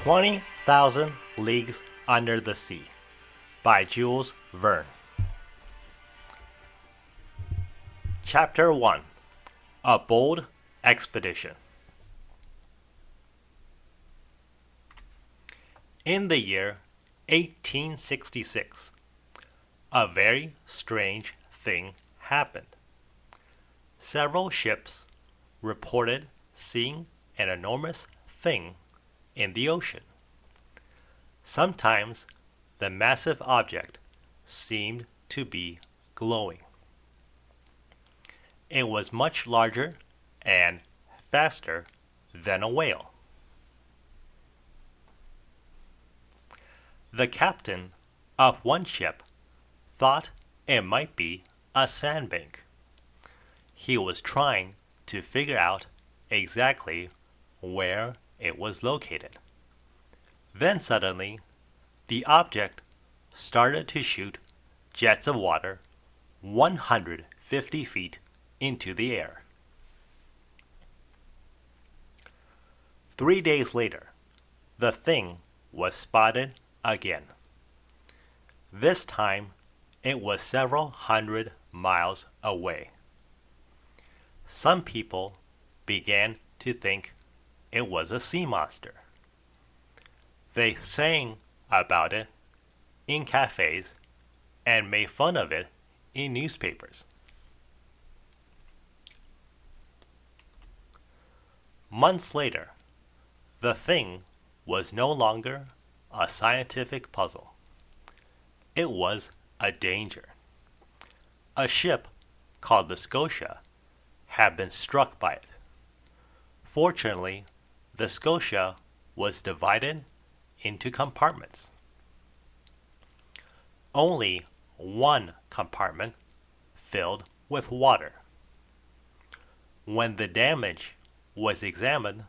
20,000 Leagues Under the Sea by Jules Verne. Chapter 1. A Bold Expedition. In the year 1866, a very strange thing happened. Several ships reported seeing an enormous thing in the ocean. Sometimes the massive object seemed to be glowing. It was much larger and faster than a whale. The captain of one ship thought it might be a sandbank. He was trying to figure out exactly where it was located. Then suddenly, the object started to shoot jets of water 150 feet into the air. 3 days later, the thing was spotted again. This time, it was several hundred miles away. Some people began to think it was a sea monster. They sang about it in cafes and made fun of it in newspapers. Months later, the thing was no longer a scientific puzzle. It was a danger. A ship called the Scotia had been struck by it. Fortunately, the Scotia was divided into compartments. Only one compartment filled with water. When the damage was examined,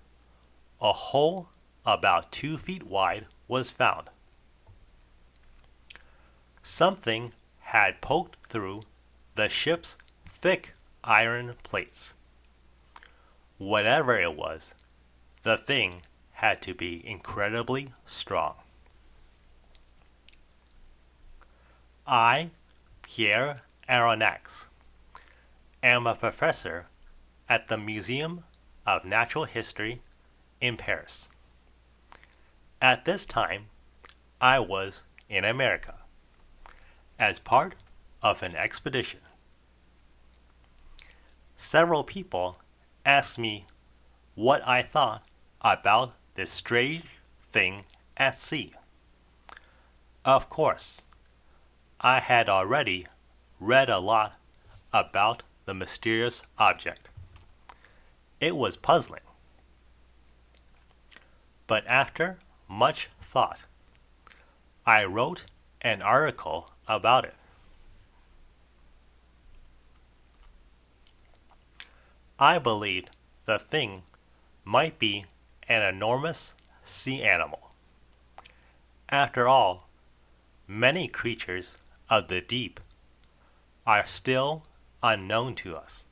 a hole about 2 feet wide was found. Something had poked through the ship's thick iron plates. Whatever it was, the thing had to be incredibly strong. I, Pierre Aronnax, am a professor at the Museum of Natural History in Paris. At this time, I was in America as part of an expedition. Several people asked me what I thought about this strange thing at sea. Of course, I had already read a lot about the mysterious object. It was puzzling. But after much thought, I wrote an article about it. I believed the thing might be an enormous sea animal. After all, many creatures of the deep are still unknown to us.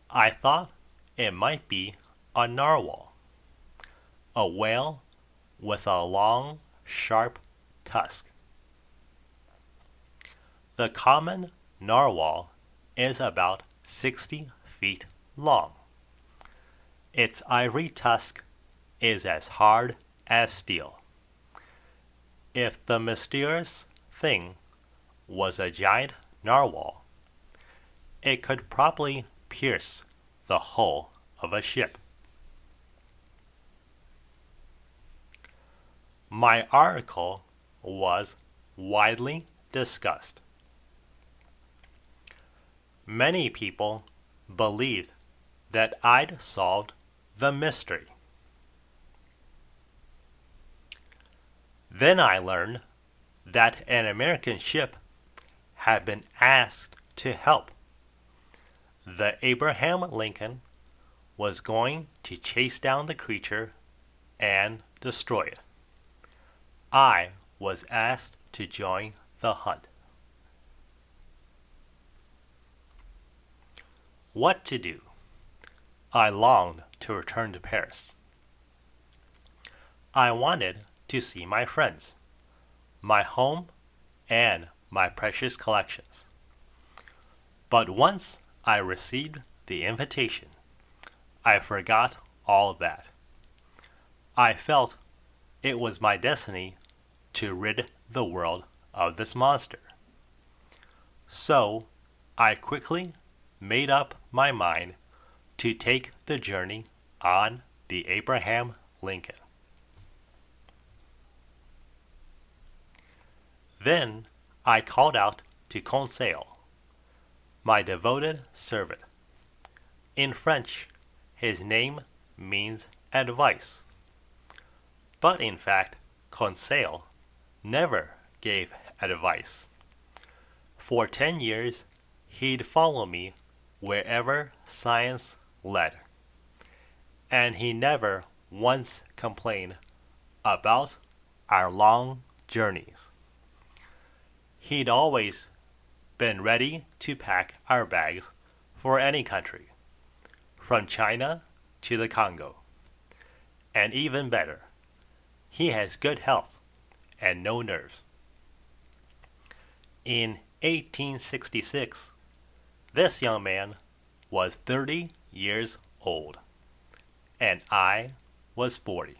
I thought it might be a narwhal, a whale with a long, sharp tusk. The common narwhal is about 60 feet long. Its ivory tusk is as hard as steel. If the mysterious thing was a giant narwhal, it could probably pierce the hull of a ship. My article was widely discussed. Many people believed that I'd solved the mystery. Then I learned that an American ship had been asked to help. The Abraham Lincoln was going to chase down the creature and destroy it. I was asked to join the hunt. What to do? I longed to return to Paris. I wanted to see my friends, my home, and my precious collections. But once I received the invitation, I forgot all that. I felt it was my destiny to rid the world of this monster. So I quickly made up my mind to take the journey on the Abraham Lincoln. Then I called out to Conseil, my devoted servant. In French, his name means advice. But in fact, Conseil never gave advice. For 10 years, he'd follow me wherever science led. And he never once complained about our long journeys. He'd always been ready to pack our bags for any country, from China to the Congo. And even better, he has good health and no nerves. In 1866, this young man was 30 years old, and I was 40.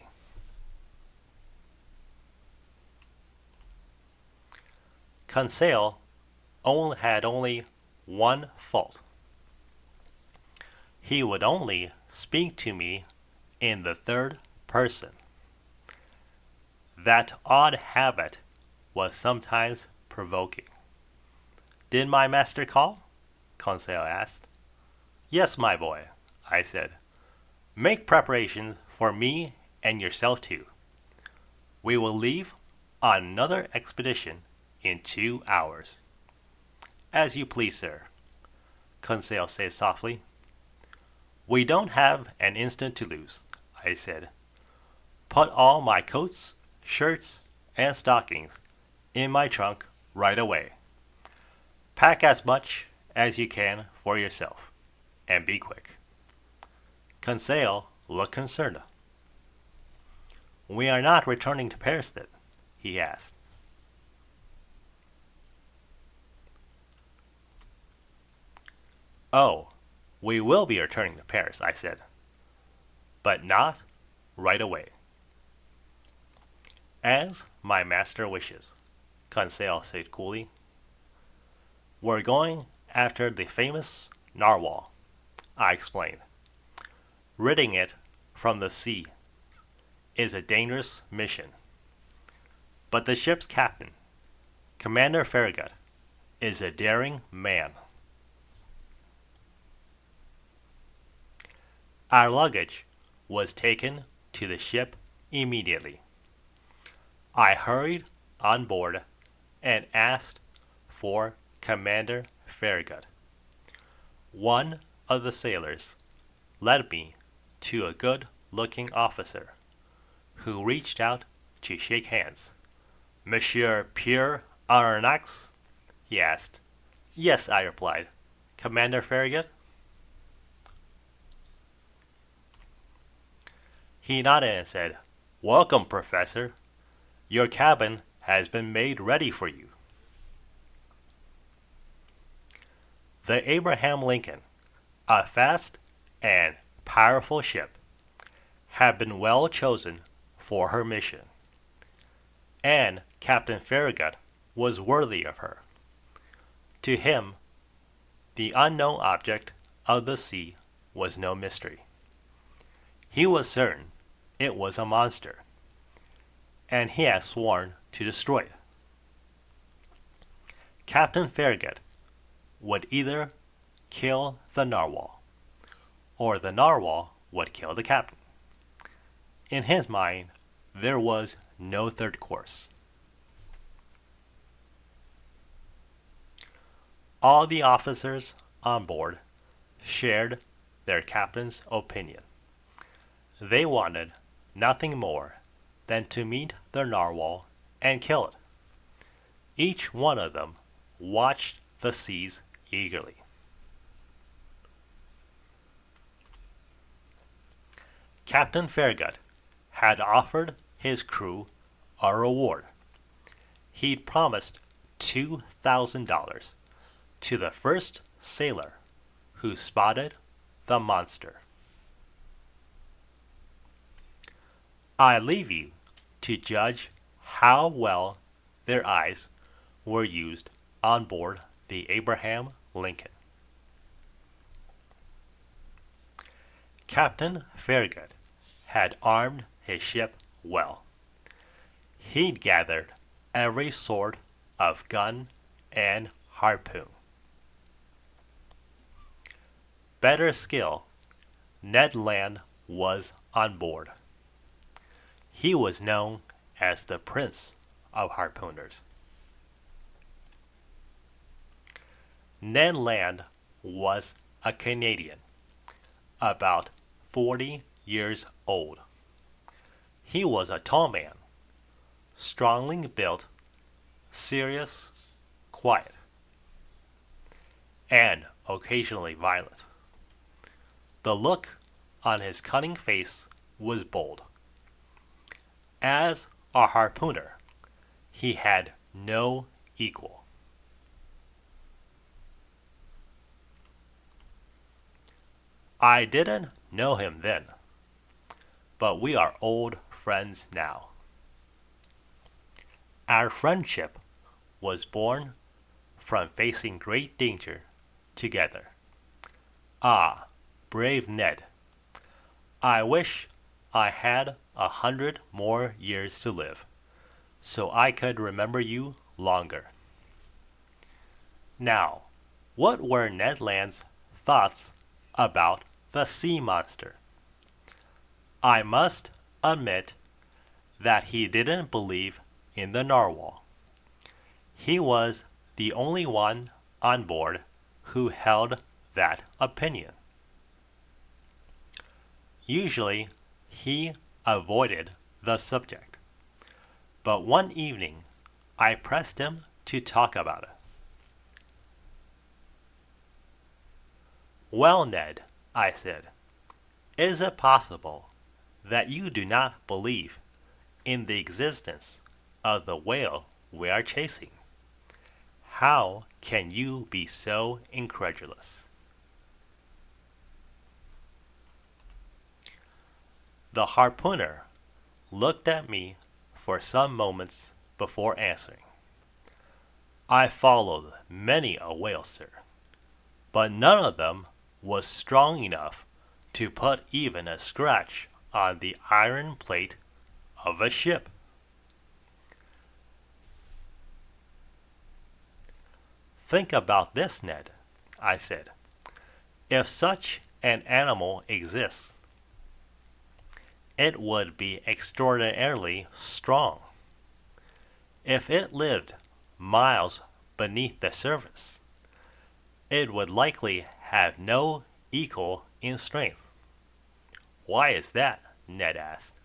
Conseil had only one fault. He would only speak to me in the third person. That odd habit was sometimes provoking. Did my master call? Conseil asked. Yes, my boy, I said. Make preparations for me and yourself too. We will leave on another expedition in 2 hours. As you please, sir, Conseil said softly. We don't have an instant to lose, I said. Put all my coats, shirts, and stockings in my trunk right away. Pack as much as you can for yourself, and be quick. Conseil looked concerned. We are not returning to Paris then? He asked. Oh, we will be returning to Paris, I said. But not right away. As my master wishes, Conseil said coolly. We're going after the famous narwhal, I explained. Ridding it from the sea is a dangerous mission. But the ship's captain, Commander Farragut, is a daring man. Our luggage was taken to the ship immediately. I hurried on board and asked for Commander Farragut. One of the sailors led me to a good-looking officer who reached out to shake hands. Monsieur Pierre Aronnax? He asked. Yes, I replied. Commander Farragut? He nodded and said, Welcome, Professor. Your cabin has been made ready for you. The Abraham Lincoln, a fast and powerful ship, had been well chosen for her mission, and Captain Farragut was worthy of her. To him, the unknown object of the sea was no mystery. He was certain it was a monster, and he had sworn to destroy it. Captain Farragut would either kill the narwhal, or the narwhal would kill the captain. In his mind, there was no third course. All the officers on board shared their captain's opinion. They wanted nothing more than to meet the narwhal and kill it. Each one of them watched the seas eagerly. Captain Farragut had offered his crew a reward. He'd promised $2,000 to the first sailor who spotted the monster. I leave you to judge how well their eyes were used on board the Abraham Lincoln. Captain Farragut had armed his ship well. He'd gathered every sort of gun and harpoon. Better skill, Ned Land was on board. He was known as the Prince of Harpooners. Ned Land was a Canadian, about 40 years old. He was a tall man, strongly built, serious, quiet, and occasionally violent. The look on his cunning face was bold. As a harpooner, he had no equal. I didn't know him then, but we are old friends now. Our friendship was born from facing great danger together. Ah, brave Ned! I wish I had 100 more years to live, so I could remember you longer. Now, what were Ned Land's thoughts about the sea monster? I must admit that he didn't believe in the narwhal. He was the only one on board who held that opinion. Usually, he avoided the subject, but one evening I pressed him to talk about it. Well, Ned, I said, is it possible that you do not believe in the existence of the whale we are chasing? How can you be so incredulous? The harpooner looked at me for some moments before answering. I followed many a whale, sir, but none of them was strong enough to put even a scratch on the iron plate of a ship. Think about this, Ned, I said. If such an animal exists, it would be extraordinarily strong. If it lived miles beneath the surface, it would likely have no equal in strength. Why is that? Ned asked.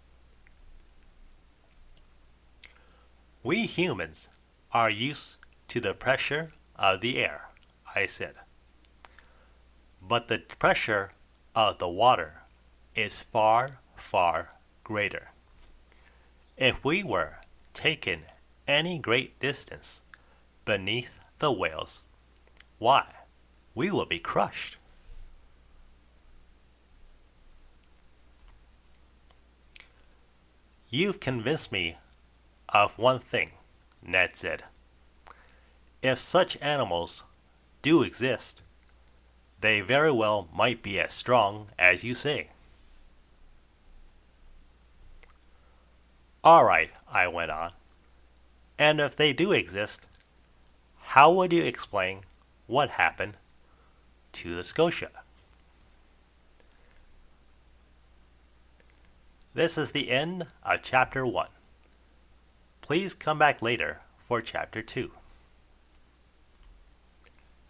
We humans are used to the pressure of the air, I said. But the pressure of the water is far, far greater. If we were taken any great distance beneath the whales, why, we would be crushed. You've convinced me of one thing, Ned said. If such animals do exist, they very well might be as strong as you say. All right, I went on. And if they do exist, how would you explain what happened to the Scotia? This is the end of Chapter 1. Please come back later for Chapter 2.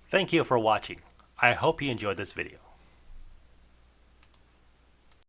Thank you for watching. I hope you enjoyed this video.